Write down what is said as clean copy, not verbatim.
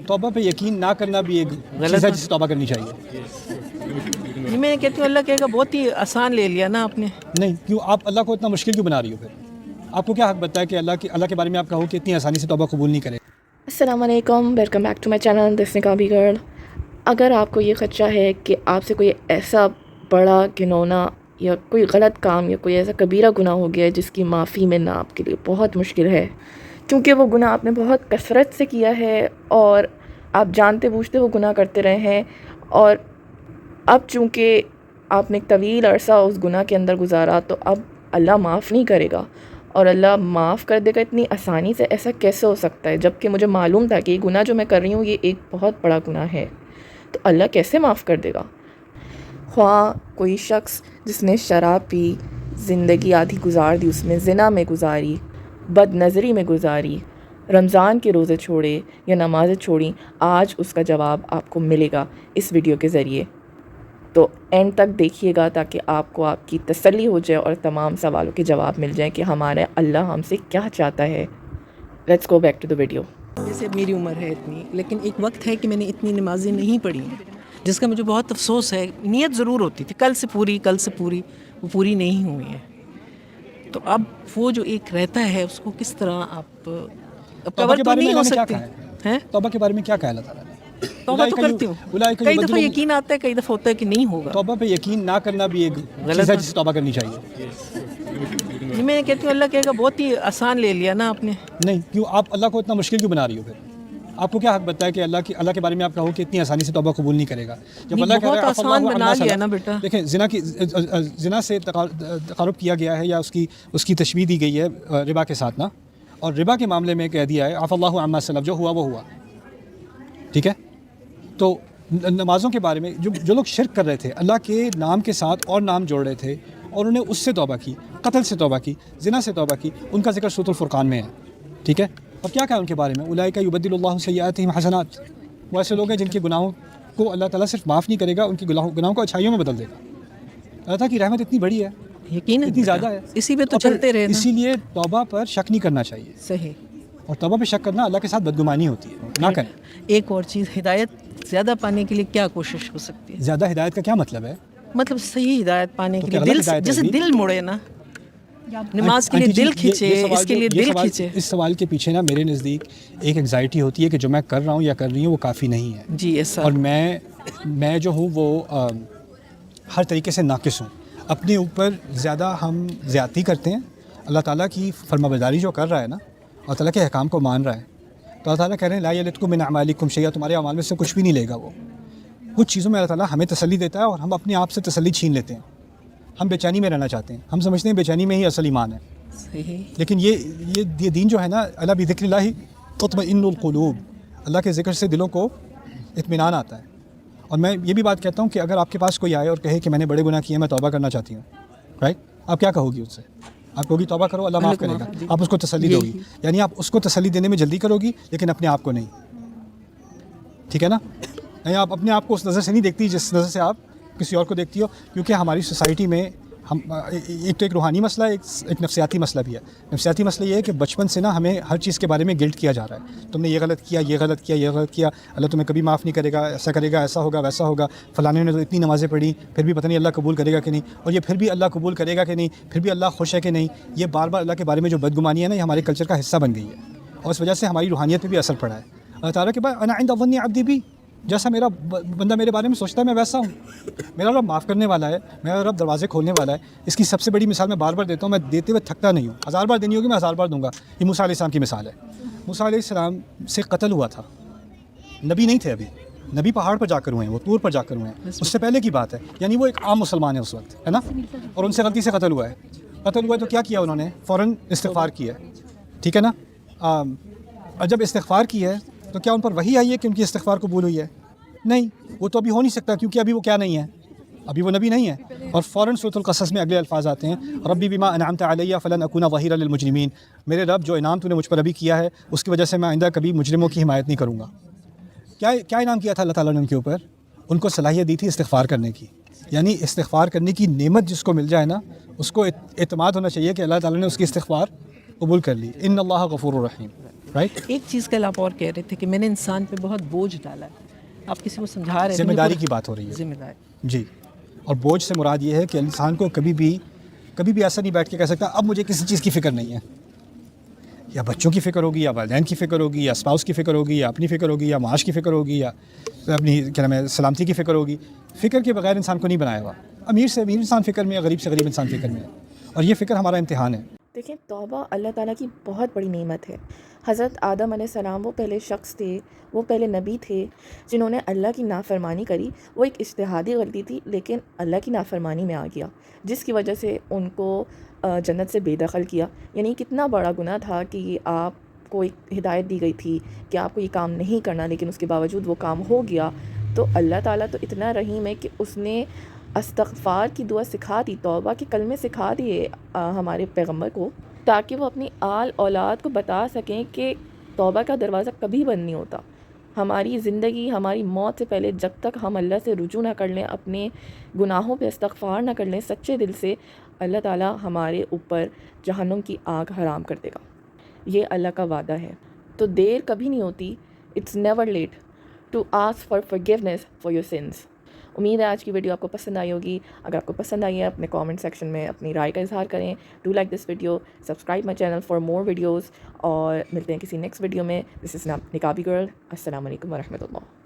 توبہ پہ یقین نہ کرنا بھی ایک چیز ہے جسے توبہ کرنی چاہیے. جی میں کہتی ہوں اللہ کہے گا بہت ہی آسان لے لیا نا آپ نے. نہیں, کیوں آپ اللہ کو اتنا مشکل کیوں بنا رہی ہو؟ پھر آپ کو کیا حق بتایا کہ اللہ کے بارے میں آپ کہو کہ اتنی آسانی سے توبہ قبول نہیں کرے؟ السلام علیکم، welcome back to my channel this نقابی گرل. اگر آپ کو یہ خدشہ ہے کہ آپ سے کوئی ایسا بڑا گھنونا یا کوئی غلط کام یا کوئی ایسا کبیرہ گناہ ہو گیا ہے جس کی معافی ملنا آپ کے لیے بہت مشکل ہے، کیونکہ وہ گناہ آپ نے بہت کثرت سے کیا ہے اور آپ جانتے بوجھتے وہ گناہ کرتے رہے ہیں، اور اب چونکہ آپ نے ایک طویل عرصہ اس گناہ کے اندر گزارا تو اب اللہ معاف نہیں کرے گا، اور اللہ معاف کر دے گا اتنی آسانی سے. ایسا کیسے ہو سکتا ہے جب کہ مجھے معلوم تھا کہ یہ گناہ جو میں کر رہی ہوں یہ ایک بہت بڑا گناہ ہے، تو اللہ کیسے معاف کر دے گا؟ خواہ کوئی شخص جس نے شراب پی، زندگی آدھی گزار دی، اس میں زنا میں گزاری، بد نظری میں گزاری، رمضان کے روزے چھوڑے یا نمازیں چھوڑیں، آج اس کا جواب آپ کو ملے گا اس ویڈیو کے ذریعے. تو اینڈ تک دیکھیے گا تاکہ آپ کو آپ کی تسلی ہو جائے اور تمام سوالوں کے جواب مل جائیں کہ ہمارے اللہ ہم سے کیا چاہتا ہے. Let's go back to the video. جیسے میری عمر ہے اتنی، لیکن ایک وقت ہے کہ میں نے اتنی نمازیں نہیں پڑھی ہیں، جس کا مجھے بہت افسوس ہے. نیت ضرور ہوتی تھی کل سے پوری، وہ پوری نہیں ہوئی ہیں. تو اب وہ جو ایک رہتا ہے اس کو کس طرح آپ کور تو نہیں ہو سکتے ہیں. توبہ کے بارے میں کیا کہا اللہ تعالیٰ نے؟ توبہ تو کرتی ہوں، کئی دفعہ یقین آتا ہے، کئی دفعہ ہوتا ہے کہ نہیں ہوگا. توبہ پہ یقین نہ کرنا بھی ایک چیز ہے جسے توبہ کرنی چاہیے. جی میں کہتی ہوں اللہ کہے گا بہت ہی آسان لے لیا نا آپ نے. نہیں, کیوں آپ اللہ کو اتنا مشکل کیوں بنا رہی ہو؟ پھر آپ کو کیا حق بتایا کہ اللہ کے بارے میں آپ کہو کہ اتنی آسانی سے توبہ قبول نہیں کرے گا؟ جب اللہ کہہ رہا ہے آسان بنا لیا نا بیٹا. دیکھیں زنا سے تقارب کیا گیا ہے یا اس کی تشبیہ دی گئی ہے ربا کے ساتھ نا، اور ربا کے معاملے میں کہہ دیا ہے عفا اللہ عما سلف، جو ہوا وہ ہوا. ٹھیک ہے، تو نمازوں کے بارے میں جو لوگ شرک کر رہے تھے، اللہ کے نام کے ساتھ اور نام جوڑ رہے تھے اور انہیں اس سے توبہ کی، قتل سے توبہ کی، زنا سے توبہ کی، ان کا ذکر سورۃ الفرقان میں ہے. ٹھیک ہے، اور کیا کہا ان کے بارے میں؟ اولئک یبدل اللہ سیئاتہم حسنات. وہ ایسے لوگ ہیں جن کے گناہوں کو اللہ تعالیٰ صرف معاف نہیں کرے گا، ان کے گناہوں کو اچھائیوں میں بدل دے گا. اللہ تعالیٰ کی رحمت اتنی بڑی ہے، یقیناً اتنی زیادہ ہے، اسی پہ تو چلتے رہے نا. اسی لیے توبہ پر شک نہیں کرنا چاہیے. صحیح. اور توبہ پہ شک کرنا اللہ کے ساتھ بدگمانی ہوتی ہے، نہ کریں. ایک اور چیز، ہدایت زیادہ پانے کے لیے کیا کوشش ہو سکتی ہے؟ زیادہ ہدایت کا کیا مطلب ہے؟ مطلب صحیح ہدایت پانے کے کیا لیے غلط ہدایت جیسے ہے؟ دل مڑے نا، نماز کے لیے دل کھینچے، اس کے لیے دل کھینچے. اس سوال کے پیچھے نا میرے نزدیک ایک انگزائٹی ہوتی ہے کہ جو میں کر رہا ہوں یا کر رہی ہوں وہ کافی نہیں ہے. جی ایسا. اور میں جو ہوں وہ ہر طریقے سے ناقص ہوں. اپنے اوپر زیادہ ہم زیادتی کرتے ہیں. اللہ تعالیٰ کی فرمانبرداری جو کر رہا ہے نا، اللہ تعالیٰ کے احکام کو مان رہا ہے، تو اللہ تعالیٰ کہہ رہے ہیں لا یلتکم من اعمالکم شیئا، تمہارے اعمال میں سے کچھ بھی نہیں لے گا. وہ کچھ چیزوں میں اللہ تعالیٰ ہمیں تسلی دیتا ہے اور ہم اپنے آپ سے تسلی چھین لیتے ہیں. ہم بے چینی میں رہنا چاہتے ہیں، ہم سمجھتے ہیں بے چینی میں ہی اصل ایمان ہے. صحیح. لیکن یہ دین جو ہے نا، الا بذکر اللہ تطمئن القلوب، اللہ کے ذکر سے دلوں کو اطمینان آتا ہے. اور میں یہ بھی بات کہتا ہوں کہ اگر آپ کے پاس کوئی آئے اور کہے کہ میں نے بڑے گناہ کیے، میں توبہ کرنا چاہتی ہوں، رائٹ، آپ کیا کہو گی اس سے؟ آپ کہو گی توبہ کرو اللہ معاف کرے گا. آپ اس کو تسلی دو گی، یعنی آپ اس کو تسلی دینے میں جلدی کرو گی لیکن اپنے آپ کو نہیں. ٹھیک ہے نا؟ نہیں، آپ اپنے آپ کو اس نظر سے نہیں دیکھتی جس نظر سے آپ کسی اور کو دیکھتی ہو، کیونکہ ہماری سوسائٹی میں ہم ایک روحانی مسئلہ ہے، ایک نفسیاتی مسئلہ بھی ہے. نفسیاتی مسئلہ یہ ہے کہ بچپن سے نا ہمیں ہر چیز کے بارے میں گلٹ کیا جا رہا ہے. تم نے یہ غلط کیا، یہ غلط کیا، یہ غلط کیا، اللہ تمہیں کبھی معاف نہیں کرے گا، ایسا کرے گا، ایسا ہوگا، ویسا ہوگا. فلانے نے تو اتنی نمازیں پڑھی پھر بھی پتہ نہیں اللہ قبول کرے گا کہ نہیں، اور یہ پھر بھی اللہ قبول کرے گا کہ نہیں، پھر بھی اللہ خوش ہے کہ نہیں. یہ بار بار اللہ کے بارے میں جو بدگمانی ہے نا، یہ ہمارے کلچر کا حصہ بن گئی ہے اور اس وجہ سے ہماری روحانیت پہ بھی اثر پڑا ہے. اللہ تعالیٰ کے بعد انا عند ظن عبدی بھی، جیسا میرا بندہ میرے بارے میں سوچتا ہے میں ویسا ہوں. میرا رب معاف کرنے والا ہے، میرا رب دروازے کھولنے والا ہے. اس کی سب سے بڑی مثال میں بار بار دیتا ہوں، میں دیتے ہوئے تھکتا نہیں ہوں. 1000 بار دینی ہوگی میں 1000 بار دوں گا. یہ موسیٰ علیہ السلام کی مثال ہے. موسیٰ علیہ السلام سے قتل ہوا تھا، نبی نہیں تھے ابھی، نبی پہاڑ پر جا کر ہوئے ہیں، وہ طور پر جا کر ہوئے ہیں. اس سے پہلے کی بات ہے، یعنی وہ ایک عام مسلمان ہے اس وقت، ہے نا، اور ان سے غلطی سے قتل ہوا ہے. قتل ہوا ہے تو کیا کیا انہوں نے؟ فوراً استغفار کیا ہے. ٹھیک ہے نا؟ اور جب استغفار کی ہے تو کیا ان پر وحی آئی ہے کہ ان کی استغفار قبول ہوئی ہے؟ نہیں، وہ تو ابھی ہو نہیں سکتا کیونکہ ابھی وہ کیا نہیں ہے، ابھی وہ نبی نہیں ہے. اور فوراً سورۃ القصص میں اگلے الفاظ آتے ہیں، ربی بما انعمت علی فلن اکون ظہیرا للمجرمین، میرے رب جو انعام تو نے مجھ پر ابھی کیا ہے اس کی وجہ سے میں آئندہ کبھی مجرموں کی حمایت نہیں کروں گا. کیا انعام کیا تھا اللہ تعالیٰ نے ان کے اوپر؟ ان کو صلاحیت دی تھی استغفار کرنے کی. یعنی استغفار کرنے کی نعمت جس کو مل جائے نا، اس کو اعتماد ہونا چاہیے کہ اللہ تعالیٰ نے اس کی استغفار قبول کر لی. ان اللہ غفور الرحیم. رائٹ. ایک چیز کل آپ اور کہہ رہے تھے کہ میں نے انسان پہ بہت بوجھ ڈالا ہے. آپ کسی کو سمجھا رہے ہیں ذمہ داری کی بات ہو رہی ہے. ذمہ داری. جی. اور بوجھ سے مراد یہ ہے کہ انسان کو کبھی بھی ایسا نہیں بیٹھ کے کہہ سکتا اب مجھے کسی چیز کی فکر نہیں ہے. یا بچوں کی فکر ہوگی، یا والدین کی فکر ہوگی، یا اسپاؤس کی فکر ہوگی، یا اپنی فکر ہوگی، یا معاش کی فکر ہوگی، یا اپنی کیا نام ہے سلامتی کی فکر ہوگی. فکر کے بغیر انسان کو نہیں بنایا ہوا. امیر سے امیر انسان فکر میں ہے، غریب سے غریب انسان فکر میں ہے. اور یہ فکر ہمارا امتحان ہے. دیکھیں توبہ اللہ تعالیٰ کی بہت بڑی نعمت ہے. حضرت آدم علیہ السلام وہ پہلے شخص تھے، وہ پہلے نبی تھے جنہوں نے اللہ کی نافرمانی کری. وہ ایک اجتہادی غلطی تھی لیکن اللہ کی نافرمانی میں آ گیا، جس کی وجہ سے ان کو جنت سے بے دخل کیا. یعنی کتنا بڑا گناہ تھا کہ آپ کو ایک ہدایت دی گئی تھی کہ آپ کو یہ کام نہیں کرنا، لیکن اس کے باوجود وہ کام ہو گیا. تو اللہ تعالیٰ تو اتنا رحیم ہے کہ اس نے استغفار کی دعا سکھا دی، توبہ کے کلمے سکھا دیے ہمارے پیغمبر کو، تاکہ وہ اپنی آل اولاد کو بتا سکیں کہ توبہ کا دروازہ کبھی بند نہیں ہوتا. ہماری زندگی، ہماری موت سے پہلے جب تک ہم اللہ سے رجوع نہ کر لیں، اپنے گناہوں پہ استغفار نہ کر لیں سچے دل سے، اللہ تعالیٰ ہمارے اوپر جہنم کی آگ حرام کر دے گا. یہ اللہ کا وعدہ ہے. تو دیر کبھی نہیں ہوتی. It's never late to ask for forgiveness for your sins. امید ہے آج کی ویڈیو آپ کو پسند آئی ہوگی. اگر آپ کو پسند آئی ہے اپنے کامنٹ سیکشن میں اپنی رائے کا اظہار کریں. Do like this video, subscribe my channel for more videos, اور ملتے ہیں کسی نیکسٹ ویڈیو میں. دس از نقابی گرل. السلام علیکم ورحمۃ اللہ.